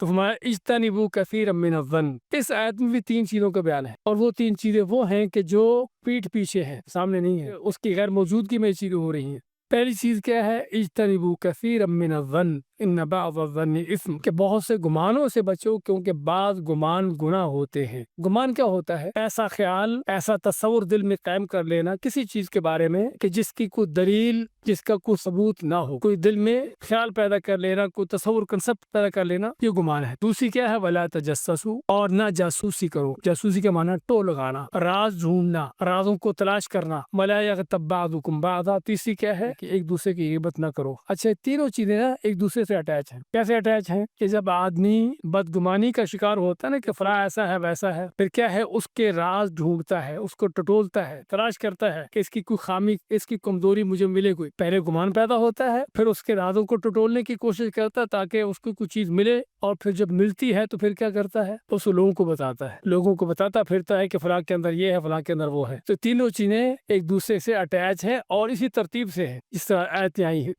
تو فرمایا اجتنبوا کثیرا من الظن۔ اس آیت میں بھی 3 چیزوں کا بیان ہے، اور وہ 3 چیزیں وہ ہیں کہ جو پیٹھ پیچھے ہیں، سامنے نہیں ہے، اس کی غیر موجودگی میں یہ چیزیں ہو رہی ہیں۔ پہلی چیز کیا ہے؟ اجتنبوا کثیرا من الظن ان بعض الظن اثم، کہ بہت سے گمانوں سے بچو، کیونکہ بعض گمان گناہ ہوتے ہیں۔ گمان کیا ہوتا ہے؟ ایسا خیال، ایسا تصور دل میں قائم کر لینا کسی چیز کے بارے میں کہ جس کی کوئی دلیل، جس کا کوئی ثبوت نہ ہو، کوئی دل میں خیال پیدا کر لینا، کوئی تصور کنسپٹ پیدا کر لینا، یہ گمان ہے۔ دوسری کیا ہے؟ ولا تجسسوا، اور نہ جاسوسی کرو۔ جاسوسی کا معنی ٹو لگانا، راز ڈھونڈنا، رازوں کو تلاش کرنا۔ ولا یغتب بعضکم بعضا، تیسری کیا ہے؟ کہ ایک دوسرے کی غیبت نہ کرو۔ اچھا، تینوں چیزیں نا ایک دوسرے سے اٹیچ ہیں۔ کیسے اٹیچ ہیں؟ کہ جب آدمی بدگمانی کا شکار ہوتا ہے نا کہ فلاں ایسا ہے ویسا ہے، پھر کیا ہے؟ اس کے راز ڈھونڈتا ہے، اس کو ٹٹولتا ہے، تلاش کرتا ہے کہ اس کی کوئی خامی، اس کی کمزوری مجھے ملے کوئی۔ پہلے گمان پیدا ہوتا ہے، پھر اس کے رازوں کو ٹٹولنے کی کوشش کرتا ہے تاکہ اس کو کوئی چیز ملے، اور پھر جب ملتی ہے تو پھر کیا کرتا ہے؟ اس لوگوں کو بتاتا ہے، لوگوں کو بتاتا پھرتا ہے کہ فلاں کے اندر یہ ہے، فلاں کے اندر وہ ہے۔ تو تینوں چیزیں ایک دوسرے سے اٹیچ ہیں، اور اسی ترتیب سے ہے جس طرح آیتیں آئی ہیں۔